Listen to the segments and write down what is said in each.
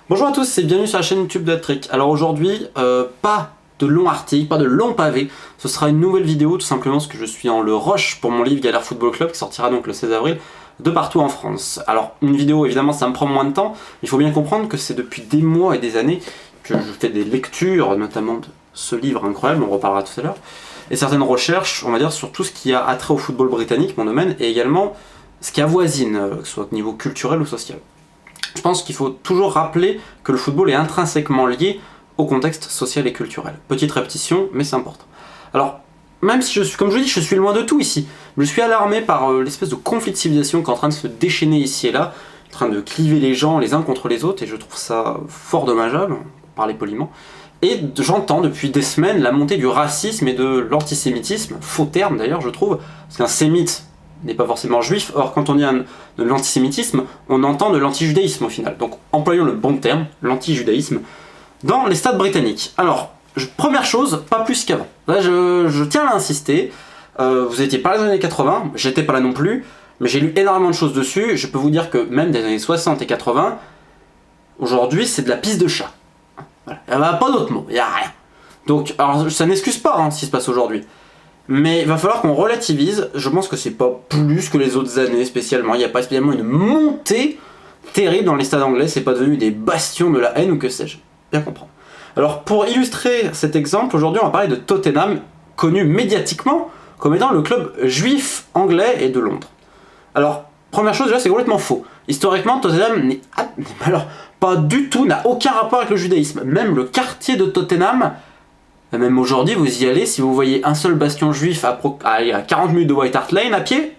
Bonjour à tous et bienvenue sur la chaîne YouTube de Trick. Alors aujourd'hui, pas de long article, pas de long pavé, ce sera une nouvelle vidéo tout simplement parce que je suis en le rush pour mon livre Galère Football Club qui sortira donc le 16 avril de partout en France. Alors une vidéo évidemment ça me prend moins de temps, il faut bien comprendre que c'est depuis des mois et des années que je fais des lectures, notamment de ce livre incroyable, on en reparlera tout à l'heure, et certaines recherches, on va dire, sur tout ce qui a attrait au football britannique, mon domaine, et également ce qui avoisine, que ce soit au niveau culturel ou social. Je pense qu'il faut toujours rappeler que le football est intrinsèquement lié au contexte social et culturel. Petite répétition, mais c'est important. Alors, même si comme je vous dis, je suis loin de tout ici, je suis alarmé par l'espèce de conflit de civilisation qui est en train de se déchaîner ici et là, en train de cliver les gens les uns contre les autres, et je trouve ça fort dommageable, pour parler poliment. Et j'entends depuis des semaines la montée du racisme et de l'antisémitisme, faux terme d'ailleurs je trouve, parce qu'un sémite n'est pas forcément juif, or quand on dit de l'antisémitisme, on entend de l'antijudaïsme au final. Donc employons le bon terme, l'antijudaïsme, dans les stades britanniques. Alors, première chose, pas plus qu'avant. Là je tiens à insister, vous étiez pas là dans les années 80, j'étais pas là non plus, mais j'ai lu énormément de choses dessus, je peux vous dire que même des années 60 et 80, aujourd'hui c'est de la pisse de chat. Voilà. Il n'y a pas d'autre mot, il n'y a rien. Donc, alors ça n'excuse pas ce qui se passe aujourd'hui. Mais il va falloir qu'on relativise, je pense que c'est pas plus que les autres années spécialement, il n'y a pas spécialement une montée terrible dans les stades anglais, c'est pas devenu des bastions de la haine ou que sais-je, bien comprendre. Alors pour illustrer cet exemple, aujourd'hui on va parler de Tottenham, connu médiatiquement comme étant le club juif anglais et de Londres. Alors, première chose déjà c'est complètement faux. Historiquement Tottenham n'est alors pas du tout, n'a aucun rapport avec le judaïsme. Même le quartier de Tottenham, même aujourd'hui vous y allez, si vous voyez un seul bastion juif à 40 minutes de White Hart Lane à pied,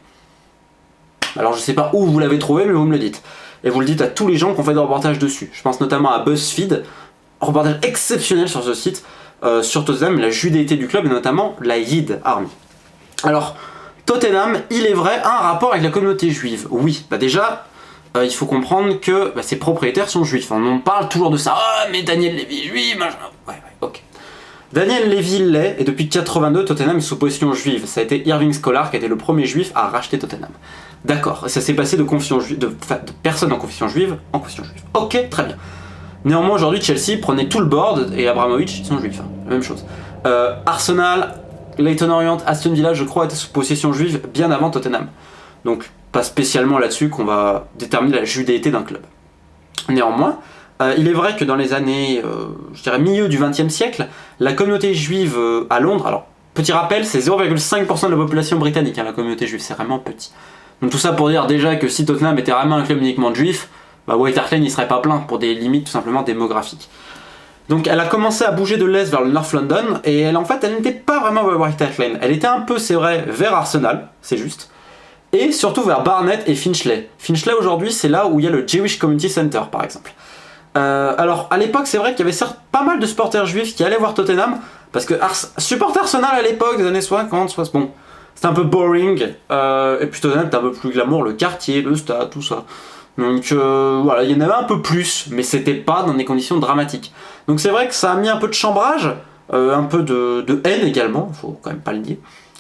alors je sais pas où vous l'avez trouvé mais vous me le dites. Et vous le dites à tous les gens qui ont fait des reportages dessus. Je pense notamment à BuzzFeed, un reportage exceptionnel sur ce site, sur Tottenham, la judéité du club et notamment la Yid Army. Alors, Tottenham, il est vrai, a un rapport avec la communauté juive. Oui, bah déjà, il faut comprendre que ses propriétaires sont juifs. On parle toujours de ça. Ah, mais Daniel Levy, juif, machin. Ouais, ok. Daniel Levy l'est, et depuis 82, Tottenham est sous possession juive. Ça a été Irving Scholar qui a été le premier juif à racheter Tottenham. D'accord, ça s'est passé de personnes en confession juive en confession juive. Ok, très bien. Néanmoins, aujourd'hui, Chelsea prenait tout le board, et Abramovich, ils sont juifs. La même chose. Arsenal, Leyton Orient, Aston Villa, je crois, étaient sous possession juive bien avant Tottenham. Donc, pas spécialement là-dessus qu'on va déterminer la judéité d'un club. Néanmoins, il est vrai que dans les années, je dirais milieu du XXe siècle, la communauté juive à Londres, alors petit rappel, c'est 0,5% de la population britannique, la communauté juive, c'est vraiment petit. Donc tout ça pour dire déjà que si Tottenham était vraiment un club uniquement de juifs, White Hart Lane il serait pas plein pour des limites tout simplement démographiques. Donc elle a commencé à bouger de l'est vers le North London, et elle n'était pas vraiment vers White Hart Lane, elle était un peu, c'est vrai, vers Arsenal, c'est juste, et surtout vers Barnet et Finchley. Finchley aujourd'hui c'est là où il y a le Jewish Community Center par exemple. Alors à l'époque c'est vrai qu'il y avait certes pas mal de supporters juifs qui allaient voir Tottenham, parce que supporter Arsenal à l'époque des années 50, bon, c'était un peu boring, et puis Tottenham c'était un peu plus glamour, le quartier, le stade, tout ça. Donc voilà, il y en avait un peu plus, mais c'était pas dans des conditions dramatiques. Donc c'est vrai que ça a mis un peu de chambrage, un peu de haine également, faut quand même pas le dire.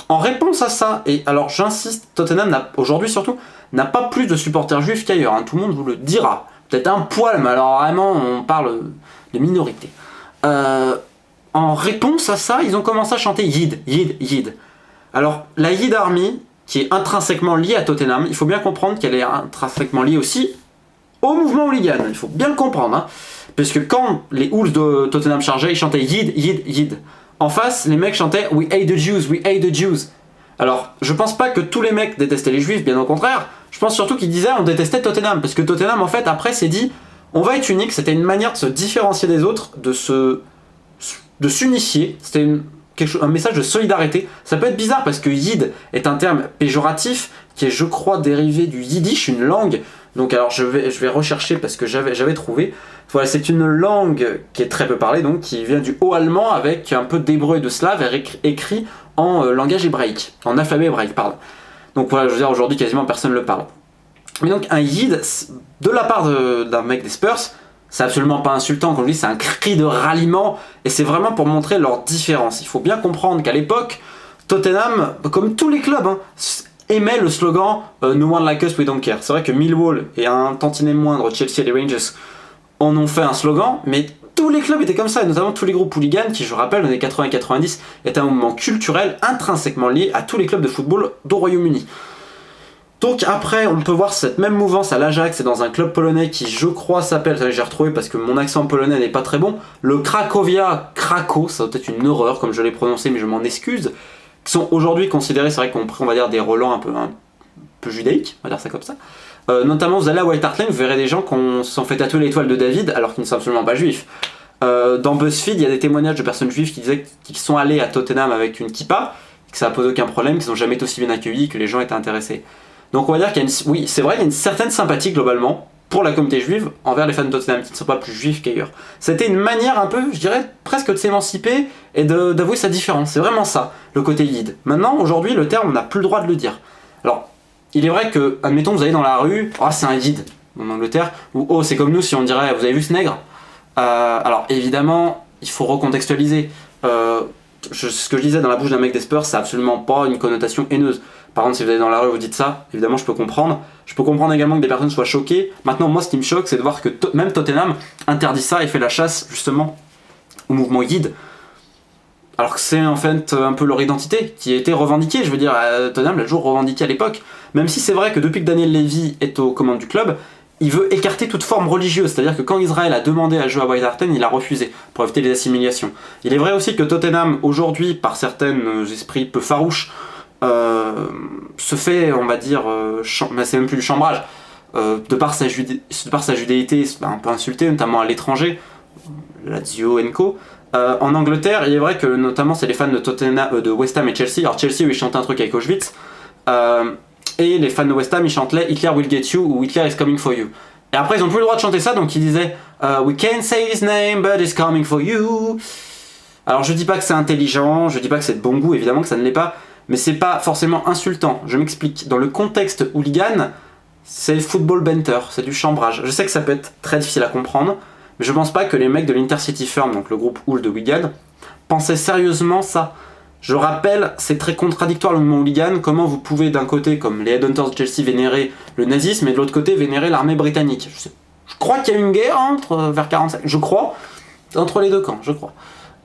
En réponse à ça, et alors j'insiste, Tottenham aujourd'hui surtout n'a pas plus de supporters juifs qu'ailleurs, tout le monde vous le dira. Peut-être un poil, mais alors vraiment on parle de minorité. En réponse à ça, ils ont commencé à chanter Yid, Yid, Yid. Alors la Yid Army, qui est intrinsèquement liée à Tottenham, il faut bien comprendre qu'elle est intrinsèquement liée aussi au mouvement hooligan, il faut bien le comprendre, parce que quand les Hools de Tottenham chargeaient, ils chantaient Yid, Yid, Yid. En face, les mecs chantaient We hate the Jews, we hate the Jews. Alors, je pense pas que tous les mecs détestaient les juifs, bien au contraire, je pense surtout qu'ils disaient on détestait Tottenham, parce que Tottenham, en fait, après s'est dit on va être unique, c'était une manière de se différencier des autres, de s'unifier, c'était un message de solidarité. Ça peut être bizarre parce que Yid est un terme péjoratif qui est, je crois, dérivé du yiddish, une langue. Donc alors je vais rechercher parce que j'avais trouvé. Voilà, c'est une langue qui est très peu parlée, donc qui vient du haut allemand avec un peu d'hébreu et de slave écrit en langage hébraïque, en alphabet hébraïque, pardon. Donc voilà, je veux dire, aujourd'hui quasiment personne ne le parle. Mais donc un Yid, de la part d'un mec des Spurs, c'est absolument pas insultant, comme je dis, c'est un cri de ralliement, et c'est vraiment pour montrer leur différence. Il faut bien comprendre qu'à l'époque, Tottenham, comme tous les clubs, aimait le slogan No one like us, we don't care. C'est vrai que Millwall et un tantinet moindre Chelsea et les Rangers en ont fait un slogan, mais tous les clubs étaient comme ça, et notamment tous les groupes hooligans qui, je rappelle, dans les 80-90, étaient un mouvement culturel intrinsèquement lié à tous les clubs de football du Royaume-Uni. Donc après, on peut voir cette même mouvance à l'Ajax et dans un club polonais qui, je crois, s'appelle, j'ai retrouvé parce que mon accent polonais n'est pas très bon, le Cracovia Krakow, ça doit être une horreur comme je l'ai prononcé, mais je m'en excuse, qui sont aujourd'hui considérés, c'est vrai qu'on on va dire des relents un peu judaïques, on va dire ça comme ça. Notamment, vous allez à White Hart Lane, vous verrez des gens qui se sont fait tatouer l'étoile de David alors qu'ils ne sont absolument pas juifs. Dans BuzzFeed, il y a des témoignages de personnes juives qui disaient qu'ils sont allés à Tottenham avec une kippa, que ça n'a posé aucun problème, qu'ils n'ont jamais été aussi bien accueillis, que les gens étaient intéressés. Donc on va dire qu'il y a oui, c'est vrai, il y a une certaine sympathie globalement pour la communauté juive envers les fans de Tottenham qui ne sont pas plus juifs qu'ailleurs. C'était une manière un peu, je dirais, presque de s'émanciper et d'avouer sa différence. C'est vraiment ça, le côté yid. Maintenant, aujourd'hui, le terme, on n'a plus le droit de le dire. Alors, il est vrai que, admettons, vous allez dans la rue, oh, c'est un yid en Angleterre, ou oh, c'est comme nous si on dirait, vous avez vu ce nègre alors, évidemment, il faut recontextualiser. Ce que je disais dans la bouche d'un mec des Spurs, c'est absolument pas une connotation haineuse. Par contre, si vous allez dans la rue et vous dites ça, évidemment, je peux comprendre. Je peux comprendre également que des personnes soient choquées. Maintenant, moi, ce qui me choque, c'est de voir que même Tottenham interdit ça et fait la chasse, justement, au mouvement yid. Alors que c'est en fait un peu leur identité qui a été revendiquée. Je veux dire, Tottenham l'a toujours revendiqué à l'époque. Même si c'est vrai que depuis que Daniel Levy est aux commandes du club, il veut écarter toute forme religieuse. C'est-à-dire que quand Israël a demandé à jouer à White Hart Lane, il a refusé pour éviter les assimilations. Il est vrai aussi que Tottenham, aujourd'hui, par certains esprits peu farouches, se fait, on va dire, mais c'est même plus du chambrage, de par sa judéité, c'est un peu insulté, notamment à l'étranger, Lazio et Co. En Angleterre, il est vrai que notamment c'est les fans de Tottenham, de West Ham et Chelsea. Alors Chelsea, ils chantaient un truc avec Auschwitz, et les fans de West Ham, ils chantaient Hitler will get you ou Hitler is coming for you. Et après, ils n'ont plus le droit de chanter ça, donc ils disaient We can't say his name, but he's coming for you. Alors je dis pas que c'est intelligent, je dis pas que c'est de bon goût, évidemment que ça ne l'est pas, mais c'est pas forcément insultant. Je m'explique. Dans le contexte hooligan, c'est football banter, c'est du chambrage. Je sais que ça peut être très difficile à comprendre, mais je pense pas que les mecs de l'Intercity Firm, donc le groupe Hool de Wigan, pensaient sérieusement ça. Je rappelle, c'est très contradictoire le mouvement hooligan, comment vous pouvez d'un côté, comme les Headhunters de Chelsea, vénérer le nazisme, et de l'autre côté, vénérer l'armée britannique. Je crois qu'il y a eu une guerre vers 45, je crois, entre les deux camps, je crois.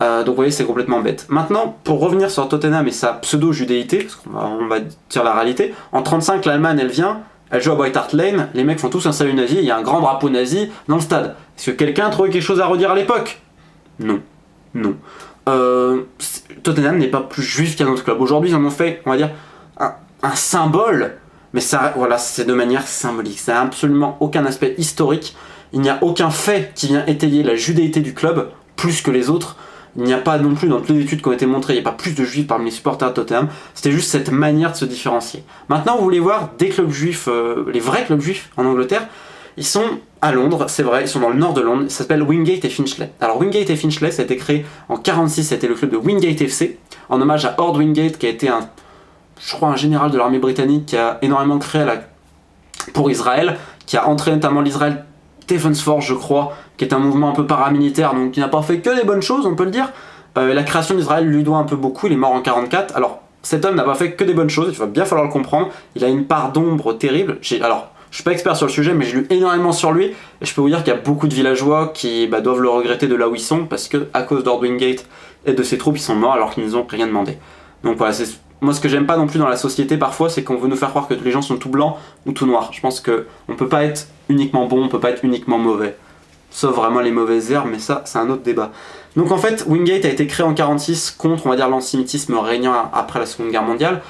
Donc vous voyez, c'est complètement bête. Maintenant, pour revenir sur Tottenham et sa pseudo-judéité, parce qu'on va dire la réalité, en 35, l'Allemagne, elle vient, elle joue à White Hart Lane, les mecs font tous un salut nazi, il y a un grand drapeau nazi dans le stade. Est-ce que quelqu'un a trouvé quelque chose à redire à l'époque? Non. Non. Tottenham n'est pas plus juif qu'un autre club. Aujourd'hui, ils en ont fait, on va dire, un symbole, mais ça, voilà, c'est de manière symbolique. Ça n'a absolument aucun aspect historique. Il n'y a aucun fait qui vient étayer la judéité du club plus que les autres. Il n'y a pas non plus, dans toutes les études qui ont été montrées, il n'y a pas plus de juifs parmi les supporters de Tottenham. C'était juste cette manière de se différencier. Maintenant, vous voulez voir des clubs juifs, les vrais clubs juifs en Angleterre. Ils sont à Londres, c'est vrai, ils sont dans le nord de Londres, ça s'appelle Wingate et Finchley. Alors Wingate et Finchley, ça a été créé en 1946, c'était le club de Wingate FC, en hommage à Ord Wingate, qui a été je crois un général de l'armée britannique qui a énormément créé pour Israël, qui a entraîné notamment l'Israel Defense Force, je crois, qui est un mouvement un peu paramilitaire, donc qui n'a pas fait que des bonnes choses, on peut le dire. La création d'Israël lui doit un peu beaucoup, il est mort en 1944, alors cet homme n'a pas fait que des bonnes choses, il va bien falloir le comprendre, il a une part d'ombre terrible. Alors, je suis pas expert sur le sujet, mais j'ai lu énormément sur lui, et je peux vous dire qu'il y a beaucoup de villageois qui doivent le regretter de là où ils sont, parce que à cause d'Ord Wingate et de ses troupes, ils sont morts alors qu'ils n'ont rien demandé. Donc voilà, moi ce que j'aime pas non plus dans la société parfois, c'est qu'on veut nous faire croire que les gens sont tout blancs ou tout noirs. Je pense qu'on peut pas être uniquement bon, on peut pas être uniquement mauvais. Sauf vraiment les mauvaises herbes, mais ça, c'est un autre débat. Donc en fait, Wingate a été créé en 1946 contre, on va dire, l'antisémitisme régnant après la Seconde Guerre mondiale.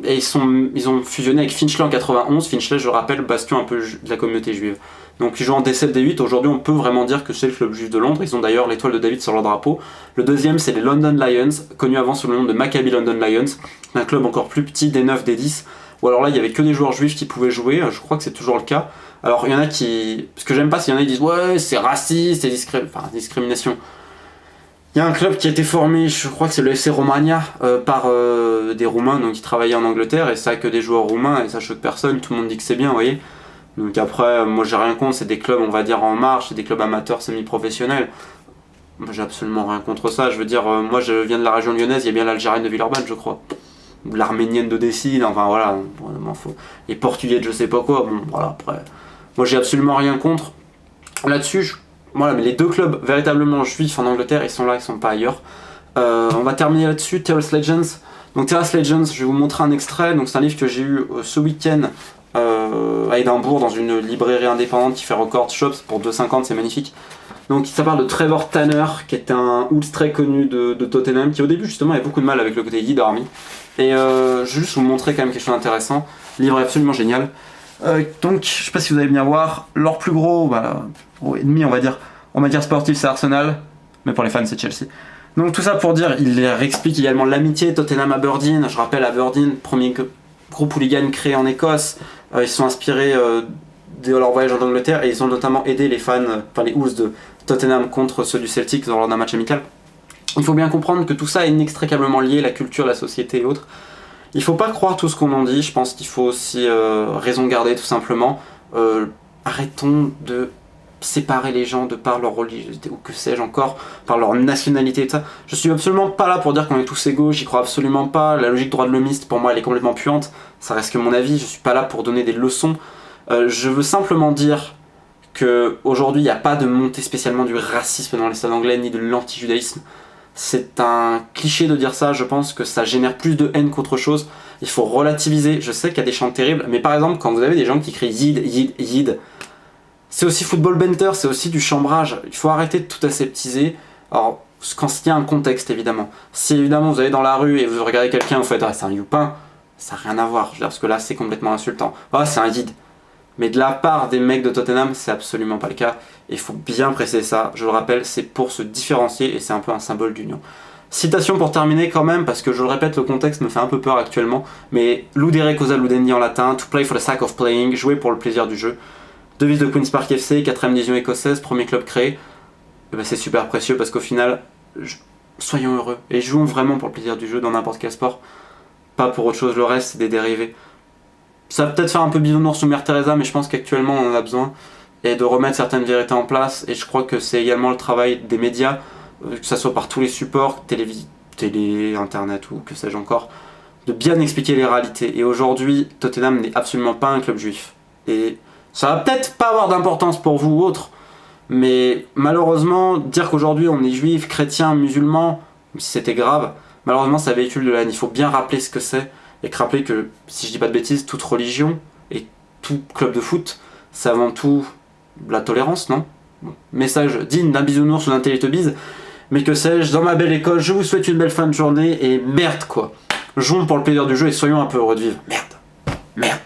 Et ils ont fusionné avec Finchley en 91. Finchley, je rappelle, bastion un peu de la communauté juive. Donc ils jouent en D7, D8. Aujourd'hui, on peut vraiment dire que c'est le club juif de Londres. Ils ont d'ailleurs l'étoile de David sur leur drapeau. Le deuxième, c'est les London Lions, connus avant sous le nom de Maccabi London Lions, un club encore plus petit, D9, D10. Ou alors là, il y avait que des joueurs juifs qui pouvaient jouer. Je crois que c'est toujours le cas. Alors il y en a qui... Ce que j'aime pas, c'est qu'il y en a qui disent ouais, c'est raciste, c'est discrimination. Il y a un club qui a été formé, je crois que c'est le FC Romagna, par des Roumains donc qui travaillaient en Angleterre, et ça a que des joueurs roumains, et ça choque personne, tout le monde dit que c'est bien, vous voyez. Donc après, moi j'ai rien contre, c'est des clubs, on va dire, en marche, c'est des clubs amateurs semi-professionnels. Moi j'ai absolument rien contre ça, je veux dire, moi je viens de la région lyonnaise, il y a bien l'Algérienne de Villeurbanne, je crois. Ou l'Arménienne de Dessine, enfin voilà, les Portugais de je sais pas quoi, bon voilà, après. Moi j'ai absolument rien contre. Là-dessus, voilà, mais les deux clubs véritablement juifs en Angleterre, ils sont là, ils sont pas ailleurs. On va terminer là-dessus, Terrace Legends. Donc Terrace Legends, je vais vous montrer un extrait. Donc c'est un livre que j'ai eu ce week-end à Édimbourg dans une librairie indépendante qui fait Record Shops pour 2,50, c'est magnifique. Donc ça parle de Trevor Tanner, qui est un Wolves très connu de Tottenham, qui au début justement avait beaucoup de mal avec le côté Yid Army. Et je vais juste vous montrer quand même quelque chose d'intéressant. Le livre est absolument génial. Donc je sais pas si vous allez bien voir, leur plus gros ennemi on va dire sportif, c'est Arsenal, mais pour les fans c'est Chelsea. Donc tout ça pour dire, il explique également l'amitié Tottenham-Aberdeen. Je rappelle, Aberdeen, premier groupe hooligan créé en Écosse. Ils sont inspirés de leur voyage en Angleterre et ils ont notamment aidé les fans, les Wolves de Tottenham contre ceux du Celtic lors d'un match amical. Il faut bien comprendre que tout ça est inextricablement lié, la culture, la société et autres. Il faut pas croire tout ce qu'on en dit, je pense qu'il faut aussi raison garder tout simplement. Arrêtons de séparer les gens de par leur religiosité ou que sais-je encore, par leur nationalité et tout ça. Je suis absolument pas là pour dire qu'on est tous égaux, j'y crois absolument pas. La logique droit de l'homiste pour moi elle est complètement puante, ça reste que mon avis, je suis pas là pour donner des leçons. Je veux simplement dire qu'aujourd'hui il n'y a pas de montée spécialement du racisme dans les stades anglais ni de l'anti-judaïsme. C'est un cliché de dire ça, je pense que ça génère plus de haine qu'autre chose. Il faut relativiser, je sais qu'il y a des chants terribles, mais par exemple quand vous avez des gens qui crient Yid, Yid, Yid, c'est aussi football banter, c'est aussi du chambrage. Il faut arrêter de tout aseptiser. Alors, quand il y a un contexte évidemment. Si évidemment vous allez dans la rue et vous regardez quelqu'un, vous faites c'est un youpin, ça n'a rien à voir, je veux dire, parce que là c'est complètement insultant. C'est un Yid. Mais de la part des mecs de Tottenham, c'est absolument pas le cas. Et il faut bien préciser ça. Je le rappelle, c'est pour se différencier et c'est un peu un symbole d'union. Citation pour terminer quand même, parce que je le répète, le contexte me fait un peu peur actuellement. Mais ludere cosa ludendi en latin, to play for the sake of playing, jouer pour le plaisir du jeu. Devise de Queen's Park FC, 4ème division écossaise, premier club créé. C'est super précieux parce qu'au final, soyons heureux et jouons vraiment pour le plaisir du jeu dans n'importe quel sport. Pas pour autre chose, le reste c'est des dérivés. Ça va peut-être faire un peu bisounours sous Mère Teresa, mais je pense qu'actuellement on en a besoin. Et de remettre certaines vérités en place. Et je crois que c'est également le travail des médias, que ce soit par tous les supports, télé, internet ou que sais-je encore, de bien expliquer les réalités. Et aujourd'hui, Tottenham n'est absolument pas un club juif. Et ça va peut-être pas avoir d'importance pour vous ou autre, mais malheureusement, dire qu'aujourd'hui on est juif, chrétien, musulman, même si c'était grave, malheureusement ça véhicule de la haine. Il faut bien rappeler ce que c'est, et rappeler que, si je dis pas de bêtises, toute religion et tout club de foot, c'est avant tout la tolérance, non ? Message digne d'un bisounours ou d'un Télétobies, mais que sais-je, dans ma belle école, je vous souhaite une belle fin de journée, et merde quoi. Jouons pour le plaisir du jeu et soyons un peu heureux de vivre. Merde.